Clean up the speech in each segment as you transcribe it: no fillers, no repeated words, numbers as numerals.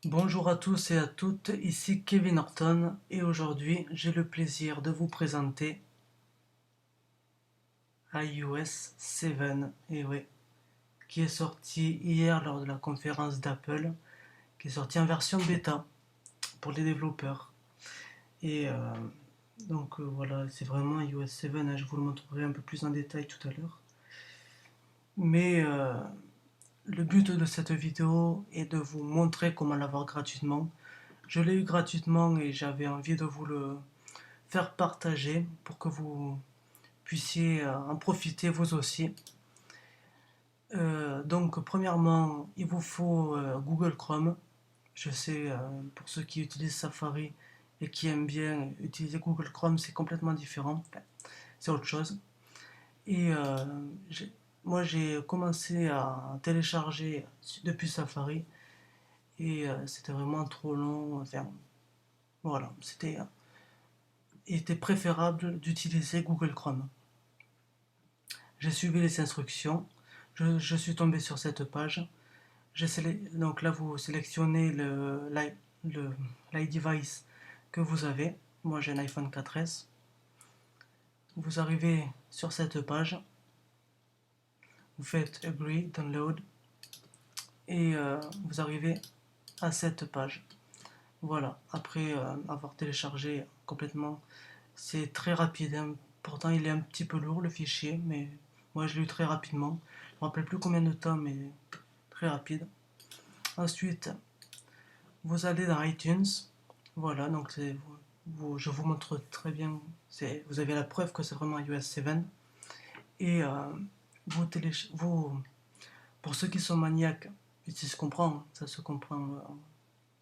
Bonjour à tous et à toutes, ici Kevin Horton et aujourd'hui j'ai le plaisir de vous présenter iOS 7, et ouais, qui est sorti hier lors de la conférence d'Apple, qui est sorti en version bêta pour les développeurs. Et voilà, c'est vraiment iOS 7, hein, je vous le montrerai un peu plus en détail tout à l'heure. Mais le but de cette vidéo est de vous montrer comment l'avoir gratuitement. Je l'ai eu gratuitement et j'avais envie de vous le faire partager pour que vous puissiez en profiter vous aussi. Donc premièrement, il vous faut Google Chrome. Je sais, pour ceux qui utilisent Safari et qui aiment bien utiliser Google Chrome, c'est complètement différent. Enfin, c'est autre chose. Et moi, j'ai commencé à télécharger depuis Safari et c'était vraiment trop long. Enfin, voilà, il était préférable d'utiliser Google Chrome. J'ai suivi les instructions, je suis tombé sur cette page. Donc là, vous sélectionnez le l'iDevice que vous avez. Moi, j'ai un iPhone 4S. Vous arrivez sur cette page, vous faites Agree, Download, et vous arrivez à cette page. Voilà, après avoir téléchargé complètement, c'est très rapide, hein. Pourtant, il est un petit peu lourd le fichier, mais moi, je l'ai eu très rapidement. Je ne me rappelle plus combien de temps, mais très rapide. Ensuite, vous allez dans iTunes. Voilà, donc je vous montre très bien. Vous avez la preuve que c'est vraiment iOS 7. Et pour ceux qui sont maniaques, et ça se comprend, hein, ça se comprend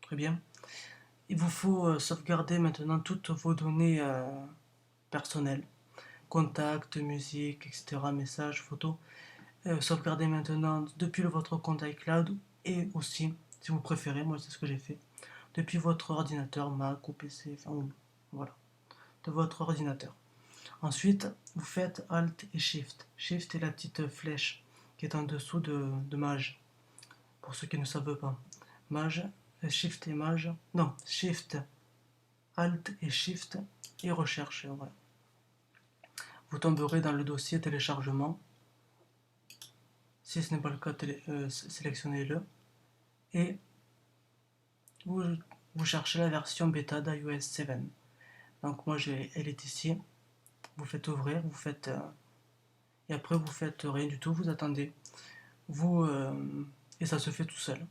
très bien. Il vous faut sauvegarder maintenant toutes vos données personnelles, contacts, musique, etc., messages, photos. Sauvegarder maintenant depuis votre compte iCloud et aussi, si vous préférez, moi c'est ce que j'ai fait, depuis votre ordinateur, Mac ou PC, enfin voilà, de votre ordinateur. Ensuite, vous faites Alt et Shift. Shift est la petite flèche qui est en dessous de Mage, pour ceux qui ne savent pas. Mage, Shift et Mage, non, Shift, Alt et Shift et recherche, voilà. Vous tomberez dans le dossier téléchargement. Si ce n'est pas le cas, sélectionnez-le et vous, vous cherchez la version bêta d'iOS 7. Donc moi elle est ici. Vous faites ouvrir, vous faites et après vous faites rien du tout, vous attendez. Vous et ça se fait tout seul.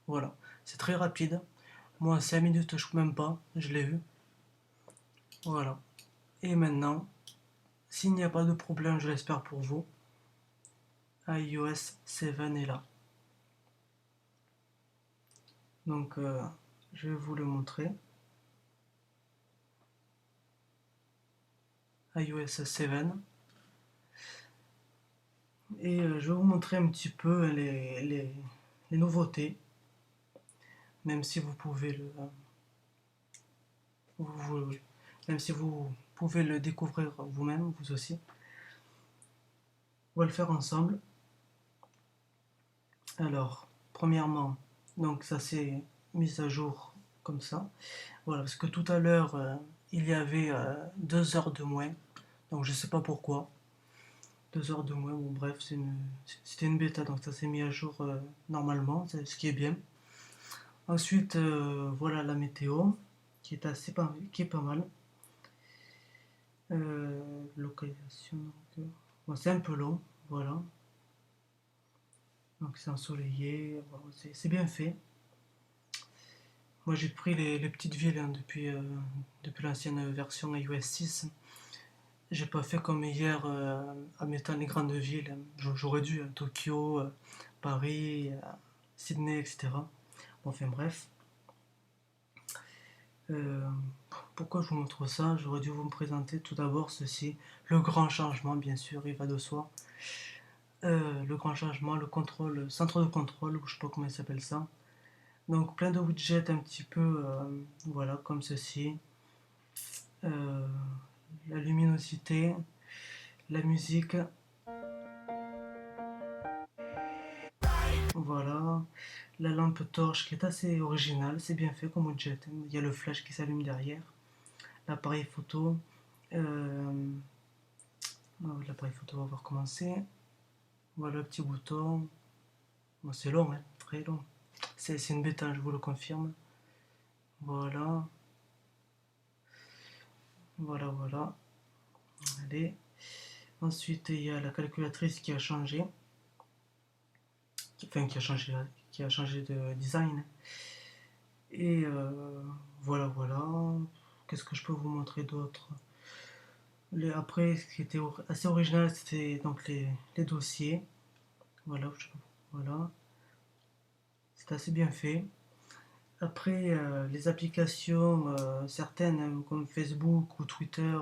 Voilà, c'est très rapide. Moi 5 minutes, je ne même pas, je l'ai eu. Voilà. Et maintenant, s'il n'y a pas de problème, je l'espère pour vous, iOS 7 est là. Donc je vais vous le montrer. iOS 7. Et je vais vous montrer un petit peu les nouveautés, même si vous pouvez vous- même si vous pouvez le découvrir vous-même, vous aussi. On va le faire ensemble. Alors, premièrement, donc ça s'est mis à jour comme ça. Voilà, parce que tout à l'heure, il y avait 2 heures de moins. Donc je sais pas pourquoi. 2 heures de moins, bon bref, c'était une bêta, donc ça s'est mis à jour normalement, ce qui est bien. Ensuite, voilà la météo, qui est pas mal. Localisation, bon, c'est un peu long, voilà. Donc c'est ensoleillé, voilà, c'est bien fait. Moi j'ai pris les petites villes, hein, depuis l'ancienne version iOS 6. J'ai pas fait comme hier en mettant les grandes villes. J'aurais dû, hein, Tokyo, Paris, Sydney, etc. Bon, enfin bref. Euh, Pourquoi je vous montre ça? J'aurais dû vous me présenter tout d'abord ceci. Le grand changement, bien sûr, il va de soi. Le grand changement, le contrôle, centre de contrôle, ou je sais pas comment il s'appelle ça. Donc plein de widgets un petit peu, voilà, comme ceci. Euh, la luminosité, la musique, voilà. la lampe torche qui est assez originale, c'est bien fait comme objet. Il y a le flash qui s'allume derrière, l'appareil photo. Euh, L'appareil photo va voir commencer. Voilà le petit bouton. Bon, c'est long, hein, très long. C'est une bêta, je vous le confirme. Voilà, voilà. Allez. Ensuite, il y a la calculatrice qui a changé. Enfin, qui a changé de design. Et voilà. Qu'est-ce que je peux vous montrer d'autre? Après, ce qui était assez original, c'était donc les dossiers. Voilà, voilà. C'est assez bien fait. Après, les applications, certaines comme Facebook ou Twitter,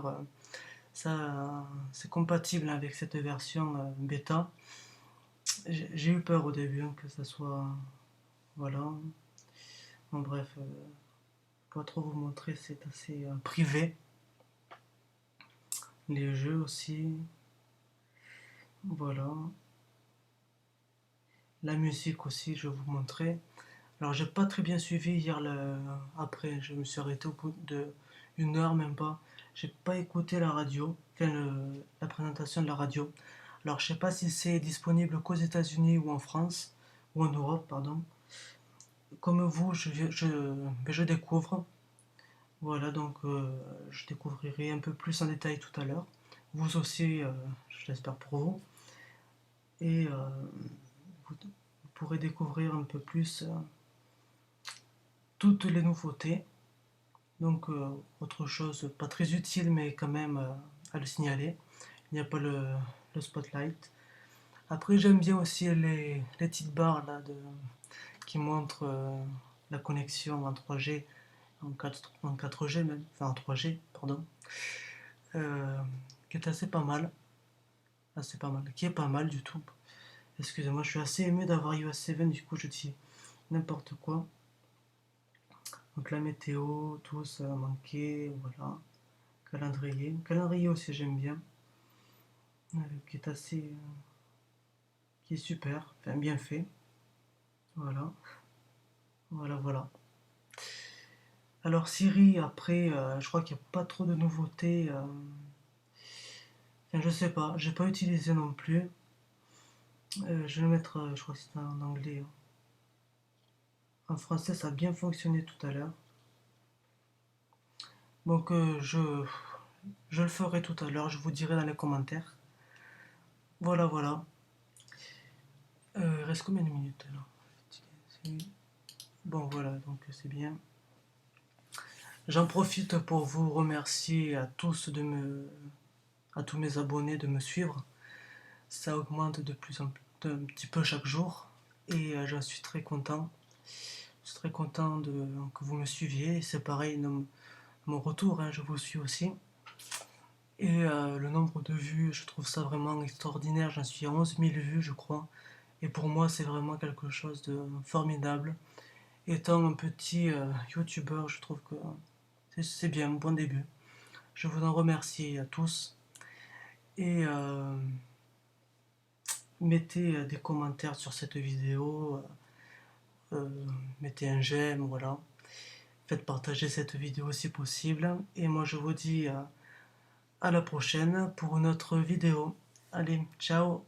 ça, c'est compatible avec cette version bêta. J'ai eu peur au début hein, que ça soit. Voilà. Bon, bref, pas trop vous montrer, c'est assez privé. Les jeux aussi. Voilà. La musique aussi, je vais vous montrer. Alors, j'ai pas très bien suivi hier. Après, je me suis arrêté au bout de une heure, même pas. J'ai pas écouté la radio, enfin la présentation de la radio. Alors, je sais pas si c'est disponible qu'aux États-Unis ou en France, ou en Europe, pardon. Comme vous, je découvre. Voilà, donc je découvrirai un peu plus en détail tout à l'heure. Vous aussi, je l'espère pour vous. Et vous pourrez découvrir un peu plus toutes les nouveautés. Donc, autre chose, pas très utile, mais quand même à le signaler. Il n'y a pas le spotlight. Après, j'aime bien aussi les petites barres là, qui montrent la connexion en 3G, en 4G même, enfin en 3G, pardon, euh, qui est assez pas mal. Assez pas mal, qui est pas mal du tout. Excusez-moi, je suis assez ému d'avoir iOS 7, du coup je dis n'importe quoi. Donc la météo, tout ça a manqué, voilà. Calendrier. Calendrier aussi j'aime bien. Qui est assez. Qui est super, enfin bien fait. Voilà. Voilà. Alors Siri, après, je crois qu'il n'y a pas trop de nouveautés. Enfin, je sais pas, j'ai pas utilisé non plus. Je vais le mettre, je crois que c'est en anglais, hein. En français, ça a bien fonctionné tout à l'heure. Donc je le ferai tout à l'heure, je vous dirai dans les commentaires. Voilà. Il reste combien de minutes là? Bon voilà, donc c'est bien. J'en profite pour vous remercier à tous à tous mes abonnés de me suivre. Ça augmente de plus en plus, un petit peu chaque jour. Et j'en suis très content. Je suis très content que vous me suiviez. C'est pareil, mon retour, hein, je vous suis aussi. Et le nombre de vues, je trouve ça vraiment extraordinaire. J'en suis à 11 000 vues, je crois. Et pour moi, c'est vraiment quelque chose de formidable. Étant un petit youtubeur, je trouve que c'est bien, un bon début. Je vous en remercie à tous. Et mettez des commentaires sur cette vidéo. Mettez un j'aime, voilà. Faites partager cette vidéo si possible. Et moi, je vous dis à la prochaine pour une autre vidéo. Allez, ciao!